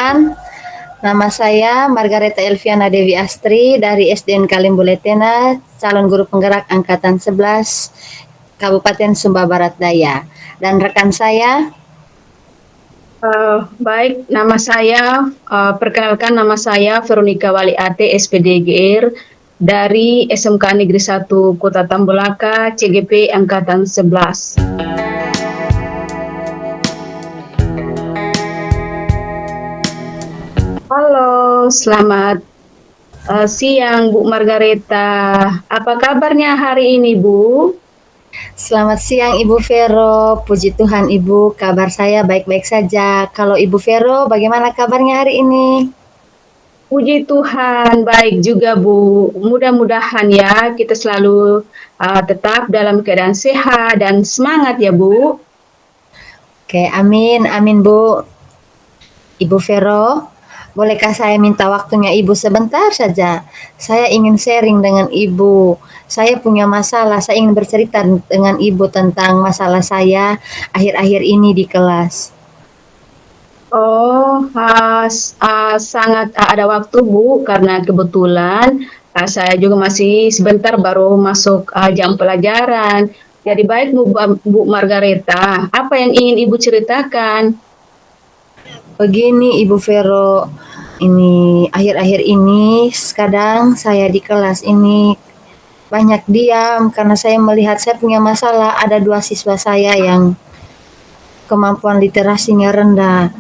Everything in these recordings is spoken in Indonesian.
perkenalkan, nama saya Margareta Elviana Dewi Astri dari SDN Kalimbuletena, calon guru penggerak angkatan 11 Kabupaten Sumba Barat Daya. Dan rekan saya, Baik, perkenalkan nama saya Veronica Waliate, SPDGR dari SMK Negeri 1 Kota Tambolaka, CGP Angkatan 11. Halo, selamat siang Bu Margareta. Apa kabarnya hari ini, Bu? selamat siang Ibu Vero. Puji Tuhan Ibu, kabar saya baik-baik saja. Kalau Ibu Vero, bagaimana kabarnya hari ini? Puji Tuhan, baik juga Bu. Mudah-mudahan ya kita selalu tetap dalam keadaan sehat dan semangat ya Bu. Oke, amin, amin Bu. Ibu Vero, bolehkah saya minta waktunya Ibu sebentar saja? Saya ingin sharing dengan Ibu. Saya punya masalah, saya ingin bercerita dengan Ibu tentang masalah saya akhir-akhir ini di kelas. Oh, sangat ada waktu Bu, karena kebetulan saya juga masih sebentar baru masuk jam pelajaran. Jadi baik Bu Margareta, apa yang ingin Ibu ceritakan? Begini Ibu Vero, ini akhir-akhir ini kadang saya di kelas ini banyak diam karena saya melihat saya punya masalah. Ada 2 siswa saya yang kemampuan literasinya rendah.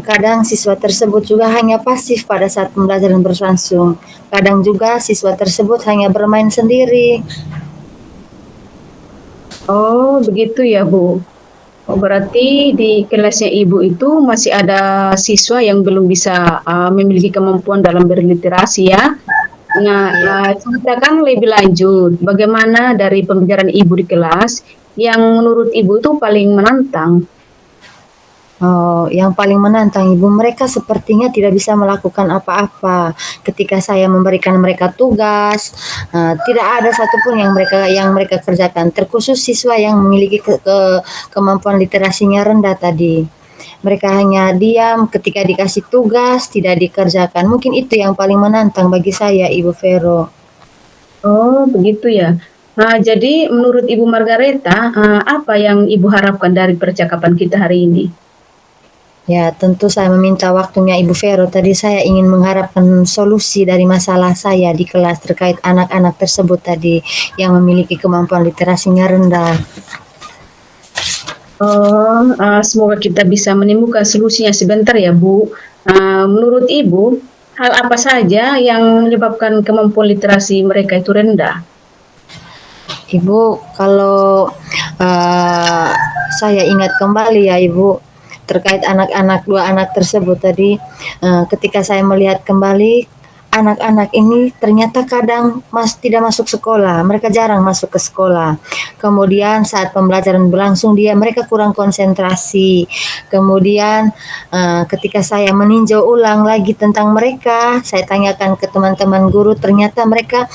Kadang siswa tersebut juga hanya pasif pada saat pembelajaran berlangsung. Kadang juga siswa tersebut hanya bermain sendiri. Oh, begitu ya Bu. Oh, berarti di kelasnya Ibu itu masih ada siswa yang belum bisa memiliki kemampuan dalam berliterasi ya. Nah, ceritakan lebih lanjut bagaimana dari pembelajaran Ibu di kelas yang menurut Ibu itu paling menantang. Oh, yang paling menantang Ibu, mereka sepertinya tidak bisa melakukan apa-apa. Ketika saya memberikan mereka tugas, tidak ada satupun yang mereka kerjakan. Terkhusus siswa yang memiliki kemampuan literasinya rendah tadi. Mereka hanya diam ketika dikasih tugas, tidak dikerjakan. Mungkin itu yang paling menantang bagi saya, Ibu Vero. Oh, begitu ya. Nah, jadi menurut Ibu Margareta, apa yang Ibu harapkan dari percakapan kita hari ini? Ya, tentu saya meminta waktunya Ibu Vero. Tadi saya ingin mengharapkan solusi dari masalah saya di kelas terkait anak-anak tersebut tadi yang memiliki kemampuan literasinya rendah. Oh, semoga kita bisa menemukan solusinya sebentar ya, Bu. Menurut Ibu, hal apa saja yang menyebabkan kemampuan literasi mereka itu rendah? Ibu, kalau saya ingat kembali ya Ibu, terkait anak-anak 2 anak tersebut tadi, ketika saya melihat kembali, anak-anak ini ternyata kadang tidak masuk sekolah, mereka jarang masuk ke sekolah. Kemudian saat pembelajaran berlangsung mereka kurang konsentrasi. Kemudian ketika saya meninjau ulang lagi tentang mereka, saya tanyakan ke teman-teman guru, ternyata mereka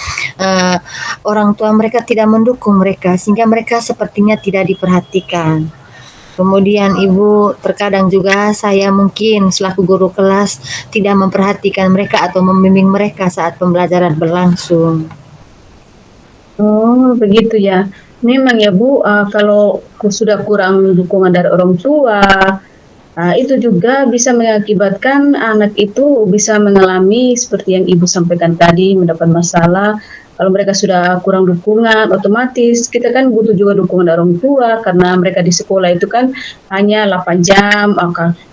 orang tua mereka tidak mendukung mereka, sehingga mereka sepertinya tidak diperhatikan. Kemudian Ibu, terkadang juga saya mungkin selaku guru kelas tidak memperhatikan mereka atau membimbing mereka saat pembelajaran berlangsung. Oh, begitu ya. Memang ya Bu, kalau sudah kurang dukungan dari orang tua, itu juga bisa mengakibatkan anak itu bisa mengalami seperti yang Ibu sampaikan tadi, mendapat masalah. Kalau mereka sudah kurang dukungan, otomatis kita kan butuh juga dukungan dari orang tua karena mereka di sekolah itu kan hanya 8 jam.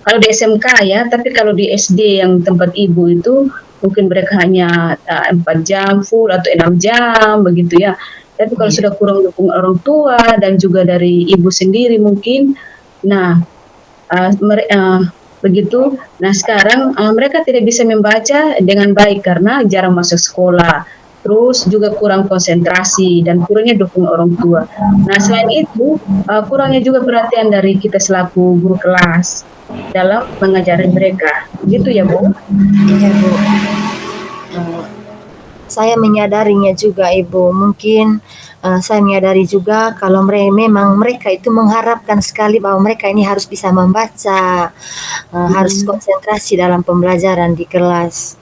Kalau di SMK ya, tapi kalau di SD yang tempat Ibu itu mungkin mereka hanya 4 jam full atau 6 jam begitu ya. Tapi kalau sudah kurang dukungan orang tua dan juga dari Ibu sendiri mungkin, nah begitu. Nah sekarang mereka tidak bisa membaca dengan baik karena jarang masuk sekolah. Terus juga kurang konsentrasi dan kurangnya dukungan orang tua. Nah selain itu kurangnya juga perhatian dari kita selaku guru kelas dalam mengajari mereka. Gitu ya Bu? Iya Bu. Saya menyadarinya juga Ibu, mungkin saya menyadari juga kalau memang mereka itu mengharapkan sekali bahwa mereka ini harus bisa membaca, harus Mhm. konsentrasi dalam pembelajaran di kelas.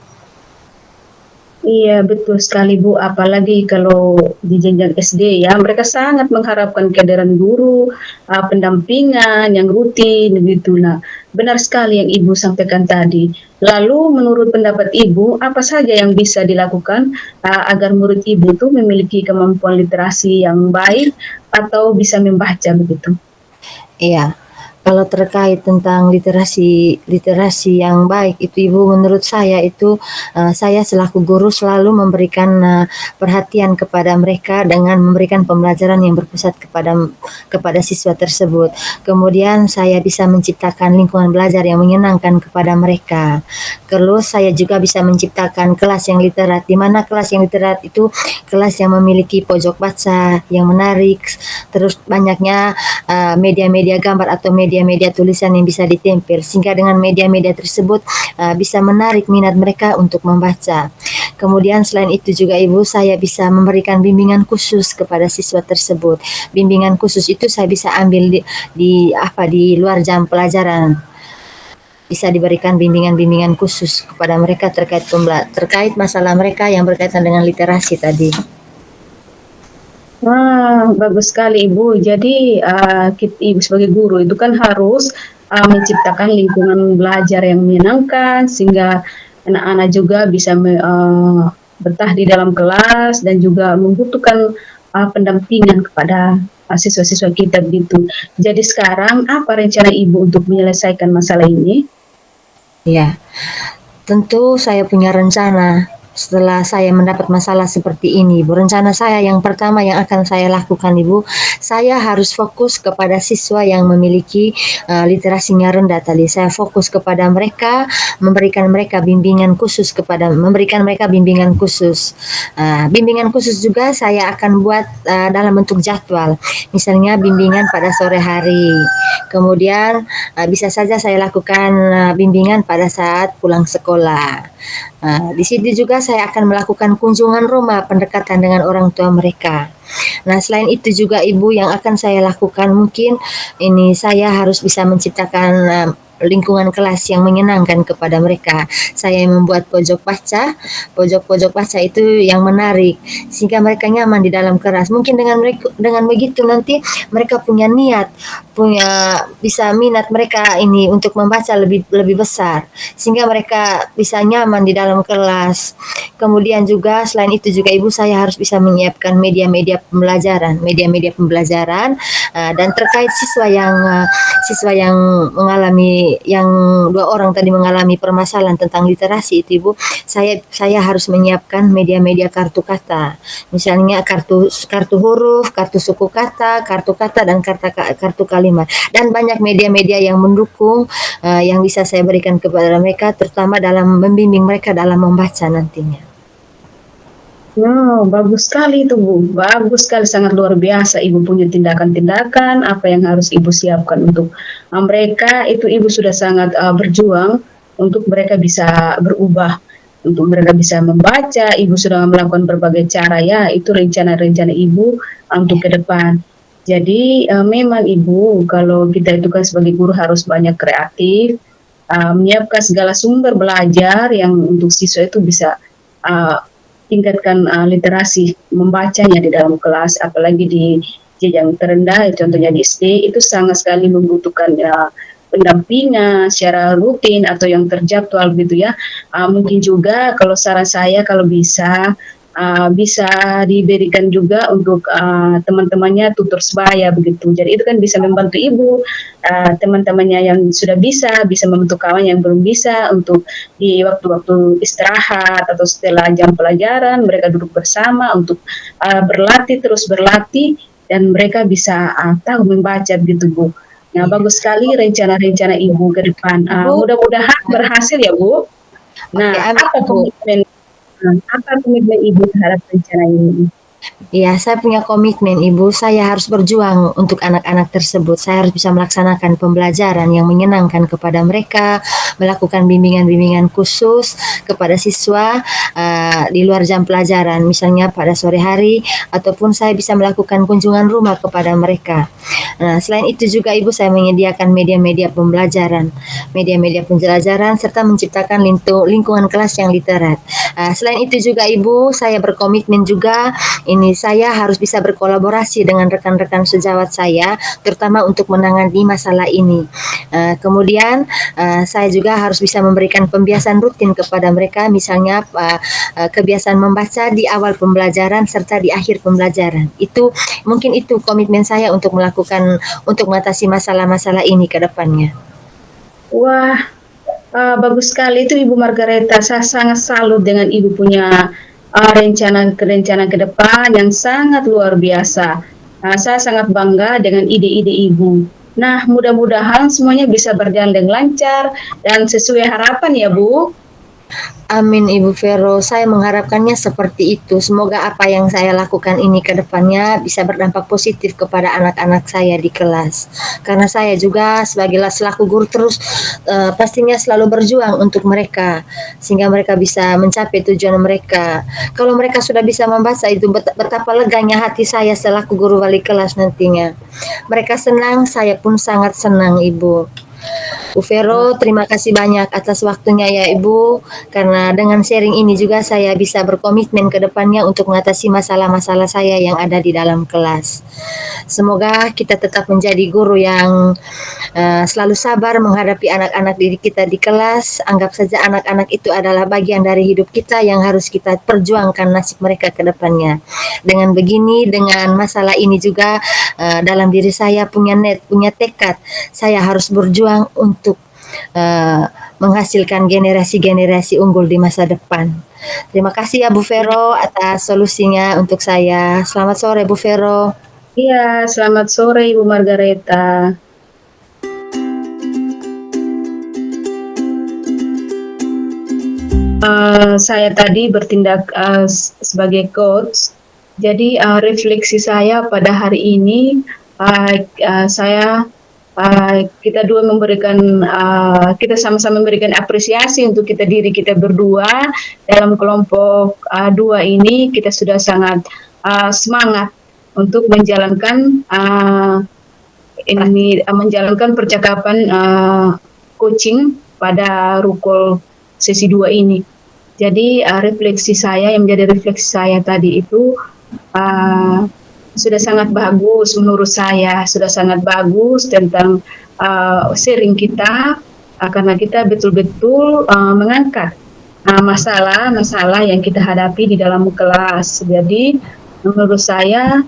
Iya, betul sekali Bu, apalagi kalau di jenjang SD ya, mereka sangat mengharapkan kehadiran guru, pendampingan yang rutin begitu. Nah, benar sekali yang Ibu sampaikan tadi. Lalu menurut pendapat Ibu, apa saja yang bisa dilakukan, agar murid Ibu itu memiliki kemampuan literasi yang baik atau bisa membaca begitu? Iya, kalau terkait tentang literasi literasi yang baik itu Ibu, menurut saya itu, saya selaku guru selalu memberikan, perhatian kepada mereka dengan memberikan pembelajaran yang berpusat kepada siswa tersebut. Kemudian saya bisa menciptakan lingkungan belajar yang menyenangkan kepada mereka. Terus saya juga bisa menciptakan kelas yang literat, di mana kelas yang literat itu kelas yang memiliki pojok baca yang menarik, terus banyaknya media-media gambar atau media-media tulisan yang bisa ditempel sehingga dengan media-media tersebut bisa menarik minat mereka untuk membaca. Kemudian selain itu juga Ibu, saya bisa memberikan bimbingan khusus kepada siswa tersebut. Bimbingan khusus itu saya bisa ambil di luar jam pelajaran. Bisa diberikan bimbingan-bimbingan khusus kepada mereka terkait masalah mereka yang berkaitan dengan literasi tadi. Wah, bagus sekali Ibu. Jadi, Ibu sebagai guru itu kan harus, menciptakan lingkungan belajar yang menyenangkan, sehingga anak-anak juga bisa betah di dalam kelas dan juga membutuhkan, pendampingan kepada, siswa-siswa kita begitu. Jadi sekarang apa rencana Ibu untuk menyelesaikan masalah ini? Ya, tentu saya punya rencana setelah saya mendapat masalah seperti ini, Ibu. Rencana saya yang pertama yang akan saya lakukan, Ibu, saya harus fokus kepada siswa yang memiliki literasinya rendah tadi. Saya fokus kepada mereka, memberikan mereka bimbingan khusus. Bimbingan khusus juga saya akan buat dalam bentuk jadwal. Misalnya bimbingan pada sore hari. Kemudian bisa saja saya lakukan bimbingan pada saat pulang sekolah. Di situ juga saya akan melakukan kunjungan rumah pendekatan dengan orang tua mereka. Nah, selain itu juga Ibu yang akan saya lakukan mungkin ini saya harus bisa menciptakan lingkungan kelas yang menyenangkan kepada mereka. Saya membuat pojok-pojok baca itu yang menarik sehingga mereka nyaman di dalam kelas. Mungkin dengan begitu nanti mereka punya niat, bisa minat mereka ini untuk membaca lebih lebih besar sehingga mereka bisa nyaman di dalam kelas. Kemudian juga selain itu juga Ibu saya harus bisa menyiapkan media-media pembelajaran dan terkait siswa yang yang 2 orang tadi mengalami permasalahan tentang literasi itu Ibu, saya harus menyiapkan media-media kartu kata. Misalnya kartu kartu huruf, kartu suku kata, kartu kata dan kartu kalimat. Dan banyak media-media yang mendukung yang bisa saya berikan kepada mereka terutama dalam membimbing mereka dalam membaca nantinya. Wow, bagus sekali itu Bu, bagus sekali, sangat luar biasa Ibu punya tindakan-tindakan, apa yang harus Ibu siapkan untuk, mereka, itu Ibu sudah sangat, berjuang untuk mereka bisa berubah, untuk mereka bisa membaca, Ibu sudah melakukan berbagai cara ya, itu rencana-rencana Ibu untuk ke depan. Jadi, memang Ibu, kalau kita itu kan sebagai guru harus banyak kreatif, menyiapkan segala sumber belajar yang untuk siswa itu bisa, eee, tingkatkan literasi membacanya di dalam kelas, apalagi di jenjang terendah, contohnya di SD, itu sangat sekali membutuhkan pendampingan secara rutin atau yang terjadwal gitu ya. Mungkin juga kalau saran saya kalau bisa diberikan juga untuk teman-temannya tutor sebaya begitu. Jadi itu kan bisa membantu Ibu, teman-temannya yang sudah bisa membantu kawan yang belum bisa untuk di waktu-waktu istirahat atau setelah jam pelajaran mereka duduk bersama untuk terus berlatih dan mereka bisa tahu membaca begitu Bu. Nah, Iya. bagus sekali rencana-rencana Ibu ke depan. Ibu, Mudah-mudahan berhasil ya Bu. oke, Nah, amin Ibu. apa komitmen Ibu terhadap rencana ini? Iya, saya punya komitmen Ibu, saya harus berjuang untuk anak-anak tersebut. Saya harus bisa melaksanakan pembelajaran yang menyenangkan kepada mereka, melakukan bimbingan-bimbingan khusus kepada siswa di luar jam pelajaran, misalnya pada sore hari, ataupun saya bisa melakukan kunjungan rumah kepada mereka. Nah, selain itu juga Ibu, saya menyediakan media-media pembelajaran, serta menciptakan lingkungan kelas yang literat. Selain itu juga Ibu, saya berkomitmen juga ini saya harus bisa berkolaborasi dengan rekan-rekan sejawat saya, terutama untuk menangani masalah ini. Kemudian saya juga harus bisa memberikan pembiasan rutin kepada mereka, misalnya kebiasaan membaca di awal pembelajaran serta di akhir pembelajaran. Mungkin itu komitmen saya untuk mengatasi masalah-masalah ini ke depannya. Wah, bagus sekali itu Ibu Margareta. Saya sangat salut dengan Ibu punya rencana ke depan yang sangat luar biasa. Saya sangat bangga dengan ide-ide Ibu. Nah, mudah-mudahan semuanya bisa berjalan dengan lancar dan sesuai harapan ya, Bu. Amin Ibu Vero, saya mengharapkannya seperti itu. Semoga apa yang saya lakukan ini ke depannya bisa berdampak positif kepada anak-anak saya di kelas. Karena saya juga sebagai selaku guru terus pastinya selalu berjuang untuk mereka sehingga mereka bisa mencapai tujuan mereka. Kalau mereka sudah bisa membaca itu betapa leganya hati saya selaku guru wali kelas nantinya. Mereka senang, saya pun sangat senang Ibu. Bu Vero, terima kasih banyak atas waktunya ya Ibu, karena dengan sharing ini juga saya bisa berkomitmen ke depannya untuk mengatasi masalah-masalah saya yang ada di dalam kelas. Semoga kita tetap menjadi guru yang selalu sabar menghadapi anak-anak didik kita di kelas. Anggap saja anak-anak itu adalah bagian dari hidup kita yang harus kita perjuangkan nasib mereka ke depannya. Dengan begini, dengan masalah ini juga dalam diri saya punya tekad, saya harus berjuang untuk menghasilkan generasi-generasi unggul di masa depan. Terima kasih ya Bu Vero atas solusinya untuk saya. Selamat sore Bu Vero. Iya, selamat sore Ibu Margareta. Saya tadi bertindak sebagai coach. Jadi refleksi saya pada hari ini, kita sama-sama memberikan apresiasi untuk diri kita berdua dalam kelompok dua ini. Kita sudah sangat semangat untuk menjalankan percakapan coaching pada Rukul sesi 2 ini. Jadi yang menjadi refleksi saya tadi itu sudah sangat bagus menurut saya, sudah sangat bagus tentang sharing kita, karena kita betul-betul mengangkat masalah-masalah yang kita hadapi di dalam kelas. Jadi menurut saya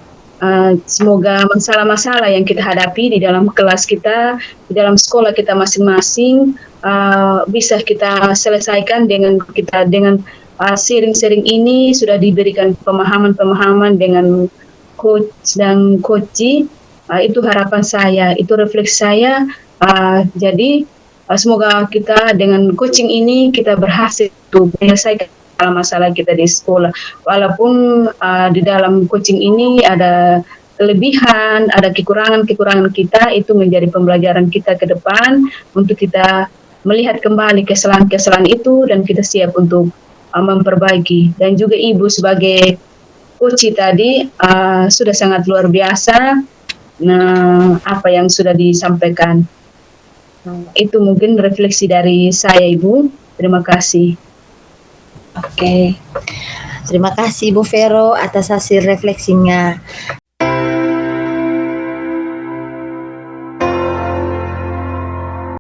semoga masalah-masalah yang kita hadapi di dalam kelas kita, di dalam sekolah kita masing-masing bisa kita selesaikan dengan sharing-sharing ini. Sudah diberikan pemahaman-pemahaman dengan coach dan coachi, itu harapan saya, itu refleks saya. Jadi semoga kita dengan coaching ini kita berhasil untuk menyelesaikan masalah kita di sekolah. Walaupun di dalam coaching ini ada kelebihan, ada kekurangan-kekurangan kita, itu menjadi pembelajaran kita ke depan untuk kita melihat kembali kesalahan-kesalahan itu dan kita siap untuk memperbaiki. Dan juga Ibu sebagai coach tadi sudah sangat luar biasa. Nah, apa yang sudah disampaikan itu mungkin refleksi dari saya Ibu. Terima kasih. Oke. Terima kasih Bu Vero atas hasil refleksinya.